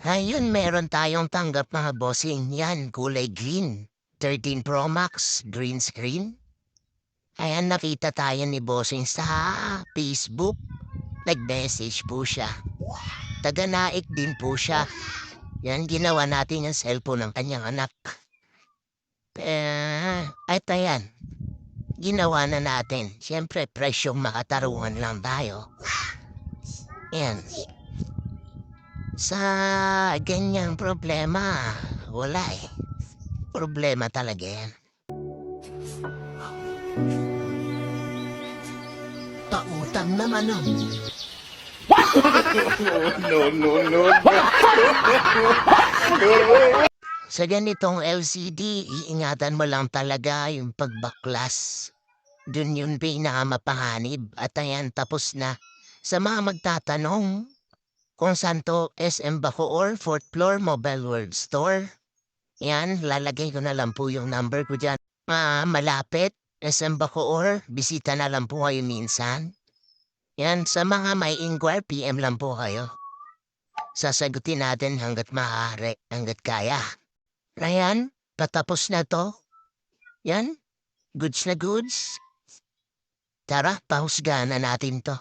Ayun, meron tayong tanggap mga bossing. Yan, kulay green. 13 Pro Max, green screen. Ayan, nakita tayo ni bossing sa Facebook. Nag-message po siya. Taga-Naik din po siya. Yan, ginawa natin yung cellphone ng kanyang anak. At ayan, ginawa na natin. Siyempre, presyong makatarungan lang tayo. Yan. Sa ganyang problema, wala eh. Problema talaga yan. Pautang naman oh. No. Sa ganitong LCD, iingatan mo lang talaga yung pagbaklas. Dun yung pinakamapanganib. At ayan, tapos na. Sa mga magtatanong kung saan to SM Bacoor, 4th floor, Mobile World Store. Yan, lalagay ko na lang po yung number ko dyan. Malapit, SM Bacoor, bisita na lang po kayo minsan. Yan, sa mga may inquire, PM lang po kayo. Sasagutin natin hanggat maaari, hanggat kaya. Ayan, patapos na to. Yan, goods na goods. Tara, pahusgahan na natin to.